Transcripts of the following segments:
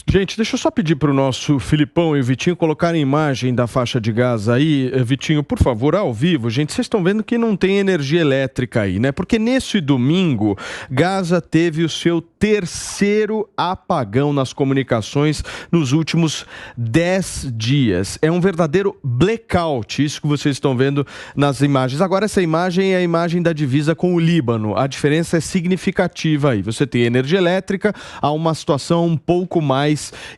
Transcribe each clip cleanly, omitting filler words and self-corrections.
Gente, deixa eu só pedir para o nosso Filipão e o Vitinho colocarem a imagem da faixa de Gaza aí. Vitinho, por favor, ao vivo. Gente, vocês estão vendo que não tem energia elétrica aí, né? Porque nesse domingo, Gaza teve o seu terceiro apagão nas comunicações nos últimos 10 dias. É um verdadeiro blackout, isso que vocês estão vendo nas imagens. Agora, essa imagem é a imagem da divisa com o Líbano. A diferença é significativa aí. Você tem energia elétrica, há uma situação um pouco mais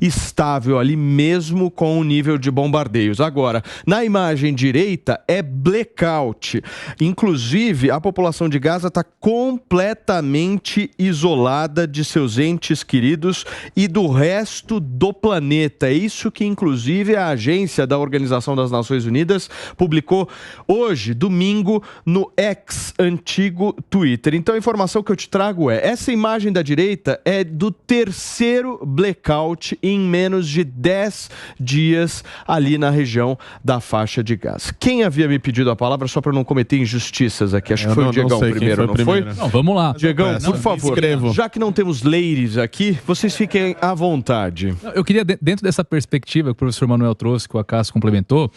estável ali, mesmo com o nível de bombardeios. Agora, na imagem direita é blackout. Inclusive, a população de Gaza está completamente isolada de seus entes queridos e do resto do planeta. É isso que, inclusive, a agência da Organização das Nações Unidas publicou hoje, domingo, no X, antigo Twitter. Então, a informação que eu te trago é: essa imagem da direita é do terceiro blackout em menos de 10 dias ali na região da faixa de Gaza. Quem havia me pedido a palavra, só para não cometer injustiças aqui? Acho que foi o Diegão primeiro, não foi? Não, vamos lá. Diegão, por favor, já que não temos ladies aqui, vocês fiquem à vontade. Eu queria, dentro dessa perspectiva que o professor Manuel trouxe, que o Acácio complementou,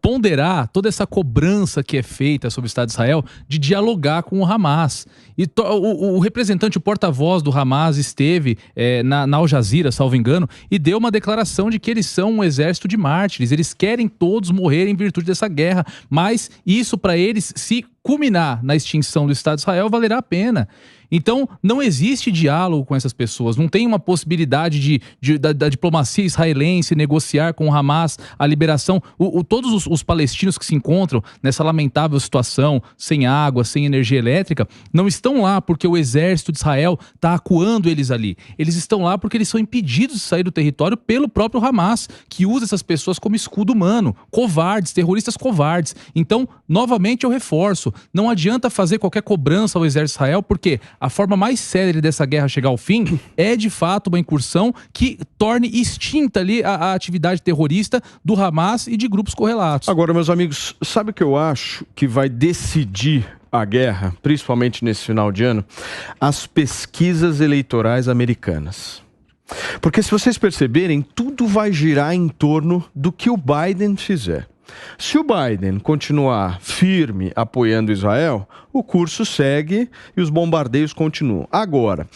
ponderar toda essa cobrança que é feita sobre o Estado de Israel de dialogar com o Hamas. E o representante, o porta-voz do Hamas esteve na Al Jazeera, salvo engano, e deu uma declaração de que eles são um exército de mártires, eles querem todos morrer em virtude dessa guerra, mas isso para eles, se culminar na extinção do Estado de Israel, valerá a pena. Então, não existe diálogo com essas pessoas, não tem uma possibilidade da diplomacia israelense negociar com o Hamas a liberação. Todos os palestinos que se encontram nessa lamentável situação, sem água, sem energia elétrica, não estão lá porque o exército de Israel está acuando eles ali. Eles estão lá porque eles são impedidos de sair do território pelo próprio Hamas, que usa essas pessoas como escudo humano, covardes, terroristas covardes. Então, novamente eu reforço, não adianta fazer qualquer cobrança ao exército de Israel, porque a forma mais célere dessa guerra chegar ao fim é, de fato, uma incursão que torne extinta ali a atividade terrorista do Hamas e de grupos correlatos. Agora, meus amigos, sabe o que eu acho que vai decidir a guerra, principalmente nesse final de ano? As pesquisas eleitorais americanas. Porque, se vocês perceberem, tudo vai girar em torno do que o Biden fizer. Se o Biden continuar firme apoiando Israel, o curso segue e os bombardeios continuam. Agora,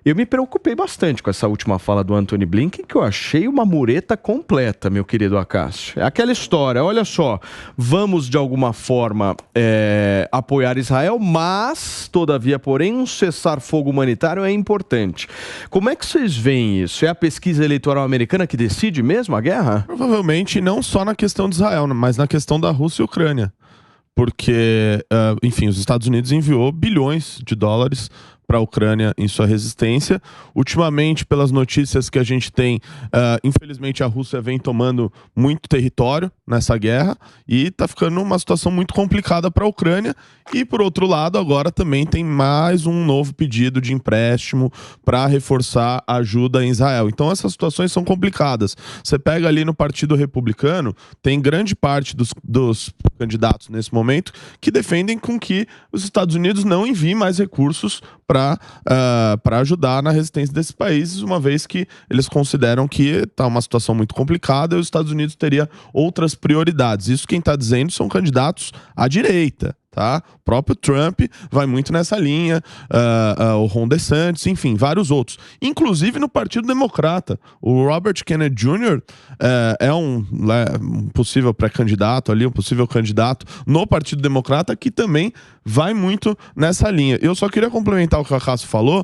eu me preocupei bastante com essa última fala do Antony Blinken, que eu achei uma mureta completa, meu querido Acácio. É aquela história, olha só, vamos de alguma forma apoiar Israel, mas, todavia, porém, um cessar-fogo humanitário é importante. Como é que vocês veem isso? É a pesquisa eleitoral americana que decide mesmo a guerra? Provavelmente não só na questão de Israel, mas na questão da Rússia e Ucrânia. Porque, enfim, os Estados Unidos enviou bilhões de dólares para a Ucrânia em sua resistência. Ultimamente, pelas notícias que a gente tem, infelizmente a Rússia vem tomando muito território nessa guerra e está ficando uma situação muito complicada para a Ucrânia. E, por outro lado, agora também tem mais um novo pedido de empréstimo para reforçar a ajuda em Israel. Então, essas situações são complicadas. Você pega ali no Partido Republicano, tem grande parte dos candidatos nesse momento que defendem com que os Estados Unidos não enviem mais recursos para ajudar na resistência desses países, uma vez que eles consideram que está uma situação muito complicada e os Estados Unidos teria outras prioridades. Isso quem está dizendo são candidatos à direita. Tá? O próprio Trump vai muito nessa linha, o Ron DeSantis, enfim, vários outros. Inclusive no Partido Democrata. O Robert Kennedy Jr. É um possível pré-candidato ali, um possível candidato no Partido Democrata que também vai muito nessa linha. Eu só queria complementar o que o Acácio falou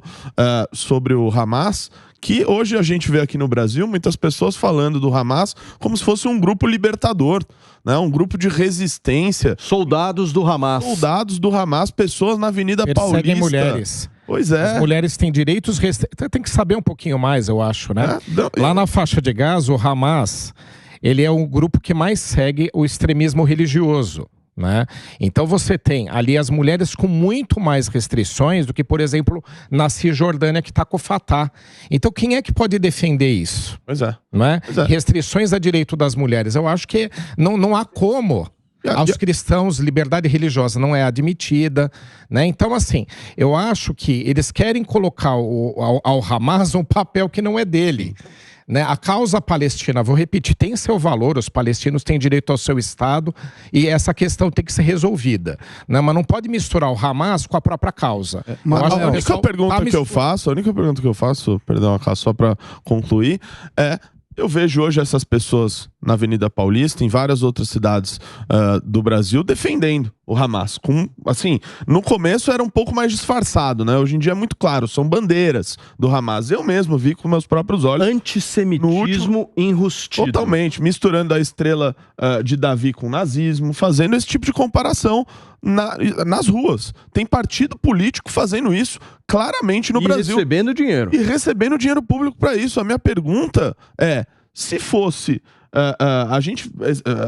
sobre o Hamas, que hoje a gente vê aqui no Brasil muitas pessoas falando do Hamas como se fosse um grupo libertador, né? Um grupo de resistência. Soldados do Hamas. Soldados do Hamas, pessoas na Avenida Perseguem Paulista. mulheres. Pois é. As mulheres têm direitos tem que saber um pouquinho mais, eu acho, né? Lá na faixa de Gaza, o Hamas, ele é um grupo que mais segue o extremismo religioso. Né? Então você tem ali as mulheres com muito mais restrições do que, por exemplo, na Cisjordânia, que está com o Fatah. Então quem é que pode defender isso? Pois é. Não é? Pois é. Restrições a direito das mulheres. Eu acho que não há como Aos cristãos, liberdade religiosa não é admitida, né? Então, assim, eu acho que eles querem colocar ao Hamas um papel que não é dele. Né? A causa palestina, vou repetir, tem seu valor, os palestinos têm direito ao seu Estado e essa questão tem que ser resolvida, né? Mas não pode misturar o Hamas com a própria causa. A única pergunta que eu faço, perdão, só para concluir, eu vejo hoje essas pessoas na Avenida Paulista, em várias outras cidades do Brasil, defendendo o Hamas. Assim, no começo era um pouco mais disfarçado, né? Hoje em dia é muito claro, são bandeiras do Hamas. Eu mesmo vi com meus próprios olhos. Antissemitismo enrustido. Totalmente, misturando a estrela de Davi com o nazismo, fazendo esse tipo de comparação nas ruas. Tem partido político fazendo isso claramente no Brasil. E recebendo dinheiro público para isso. A minha pergunta é, se fosse... a gente,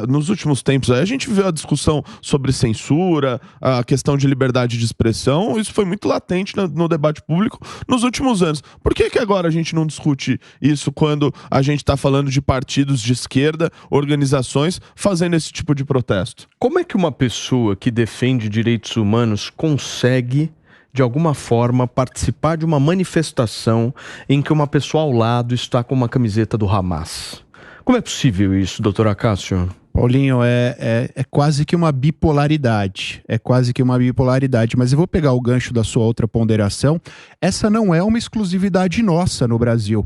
nos últimos tempos, a gente viu a discussão sobre censura, a questão de liberdade de expressão, isso foi muito latente no debate público nos últimos anos. Por que agora a gente não discute isso quando a gente está falando de partidos de esquerda, organizações, fazendo esse tipo de protesto? Como é que uma pessoa que defende direitos humanos consegue, de alguma forma, participar de uma manifestação em que uma pessoa ao lado está com uma camiseta do Hamas? Como é possível isso, doutor Acácio? Paulinho, é quase que uma bipolaridade. É quase que uma bipolaridade. Mas eu vou pegar o gancho da sua outra ponderação. Essa não é uma exclusividade nossa no Brasil.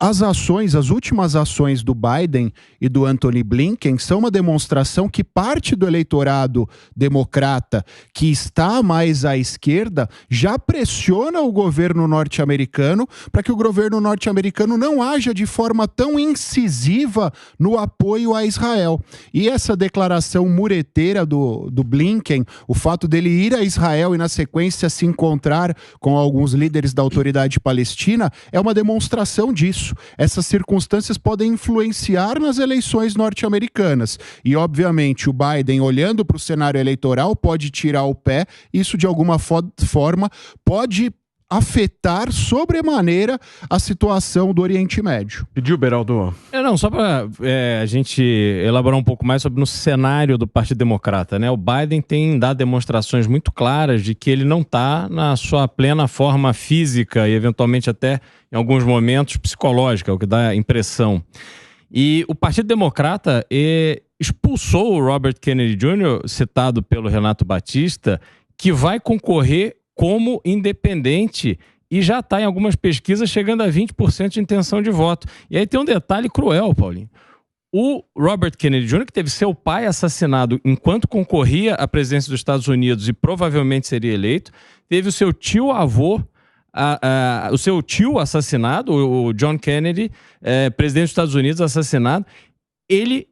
As últimas ações do Biden e do Antony Blinken são uma demonstração que parte do eleitorado democrata que está mais à esquerda já pressiona o governo norte-americano para que o governo norte-americano não haja de forma tão incisiva no apoio a Israel. E essa declaração mureteira do Blinken, o fato dele ir a Israel e na sequência se encontrar com alguns líderes da autoridade palestina, é uma demonstração disso. Essas circunstâncias podem influenciar nas eleições norte-americanas. E, obviamente, o Biden, olhando para o cenário eleitoral, pode tirar o pé. Isso, de alguma forma, pode afetar sobremaneira a situação do Oriente Médio. Pediu, Beraldo? Só para a gente elaborar um pouco mais sobre no cenário do Partido Democrata, né? O Biden tem dado demonstrações muito claras de que ele não está na sua plena forma física e eventualmente até em alguns momentos psicológica, o que dá a impressão. E o Partido Democrata expulsou o Robert Kennedy Jr., citado pelo Renato Batista, que vai concorrer como independente e já está em algumas pesquisas chegando a 20% de intenção de voto. E aí tem um detalhe cruel, Paulinho. O Robert Kennedy Jr., que teve seu pai assassinado enquanto concorria à presidência dos Estados Unidos e provavelmente seria eleito, teve o seu tio-avô, o seu tio assassinado, o John Kennedy, presidente dos Estados Unidos, assassinado. Ele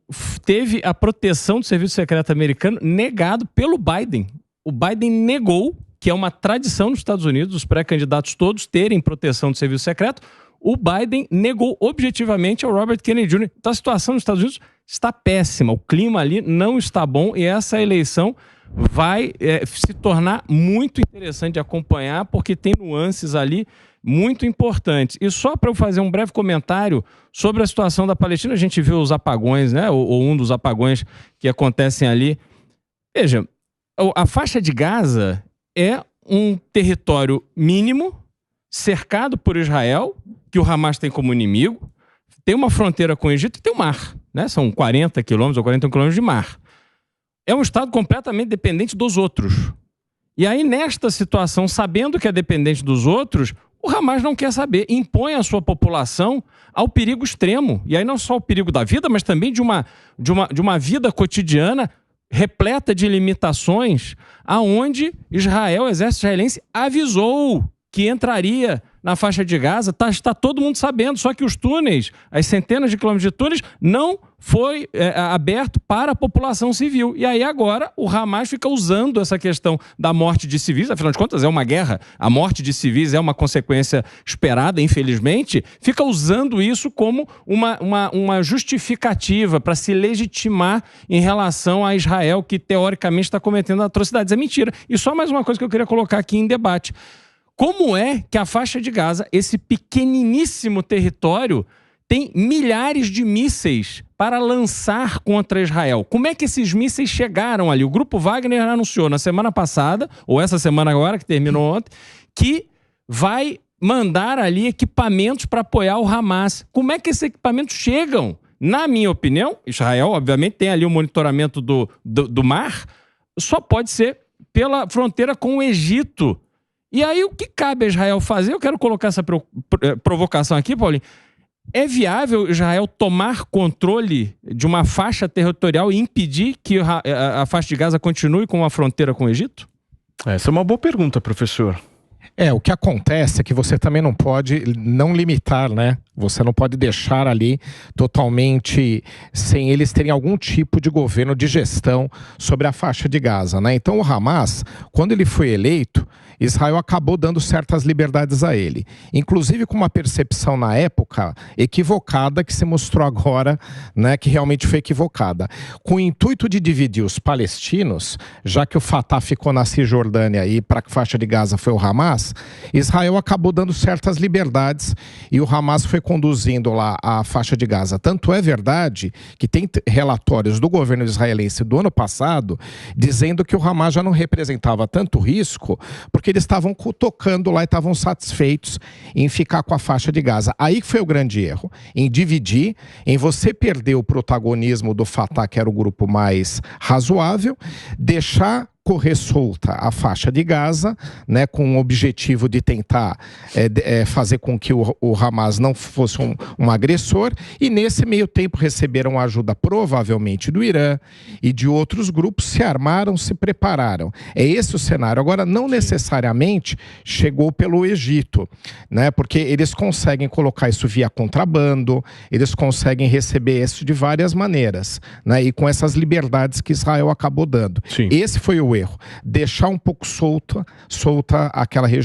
teve a proteção do Serviço Secreto americano negado pelo Biden. O Biden negou, que é uma tradição nos Estados Unidos, os pré-candidatos todos terem proteção do serviço secreto. O Biden negou objetivamente ao Robert Kennedy Jr. Então a situação nos Estados Unidos está péssima, o clima ali não está bom e essa eleição vai se tornar muito interessante de acompanhar porque tem nuances ali muito importantes. E só para eu fazer um breve comentário sobre a situação da Palestina, a gente viu os apagões, né? Ou um dos apagões que acontecem ali. Veja, a faixa de Gaza é um território mínimo, cercado por Israel, que o Hamas tem como inimigo, tem uma fronteira com o Egito e tem o mar, né? São 40 quilômetros ou 41 quilômetros de mar. É um estado completamente dependente dos outros. E aí, nesta situação, sabendo que é dependente dos outros, o Hamas não quer saber, impõe a sua população ao perigo extremo. E aí não só o perigo da vida, mas também de uma vida cotidiana repleta de limitações, aonde Israel, o exército israelense, avisou que entraria na faixa de Gaza, está todo mundo sabendo, só que os túneis, as centenas de quilômetros de túneis, não foi aberto para a população civil. E aí agora o Hamas fica usando essa questão da morte de civis, afinal de contas é uma guerra, a morte de civis é uma consequência esperada, infelizmente, fica usando isso como uma justificativa para se legitimar em relação a Israel, que teoricamente está cometendo atrocidades. É mentira. E só mais uma coisa que eu queria colocar aqui em debate. Como é que a faixa de Gaza, esse pequeniníssimo território, tem milhares de mísseis para lançar contra Israel. Como é que esses mísseis chegaram ali? O Grupo Wagner anunciou na semana passada, ou essa semana agora, que terminou ontem, que vai mandar ali equipamentos para apoiar o Hamas. Como é que esses equipamentos chegam? Na minha opinião, Israel, obviamente, tem ali o monitoramento do mar, só pode ser pela fronteira com o Egito. E aí, o que cabe a Israel fazer? Eu quero colocar essa provocação aqui, Paulinho. É viável Israel tomar controle de uma faixa territorial e impedir que a faixa de Gaza continue com uma fronteira com o Egito? Essa é uma boa pergunta, professor. O que acontece é que você também não pode não limitar, né? Você não pode deixar ali totalmente sem eles terem algum tipo de governo de gestão sobre a faixa de Gaza, né? Então o Hamas, quando ele foi eleito, Israel acabou dando certas liberdades a ele. Inclusive com uma percepção na época equivocada que se mostrou agora, né, que realmente foi equivocada. Com o intuito de dividir os palestinos, já que o Fatah ficou na Cisjordânia e para a faixa de Gaza foi o Hamas, Israel acabou dando certas liberdades e o Hamas foi conduzindo lá a faixa de Gaza. Tanto é verdade que tem relatórios do governo israelense do ano passado dizendo que o Hamas já não representava tanto risco porque eles estavam tocando lá e estavam satisfeitos em ficar com a faixa de Gaza. Aí que foi o grande erro, em dividir, em você perder o protagonismo do Fatah, que era o grupo mais razoável, deixar correr solta a faixa de Gaza, né, com o objetivo de tentar fazer com que o Hamas não fosse um agressor, e nesse meio tempo receberam ajuda provavelmente do Irã e de outros grupos, se armaram, se prepararam. É esse o cenário. Agora, não necessariamente chegou pelo Egito, né, porque eles conseguem colocar isso via contrabando, eles conseguem receber isso de várias maneiras, né, e com essas liberdades que Israel acabou dando. Sim. Esse foi o erro, deixar um pouco solta aquela região.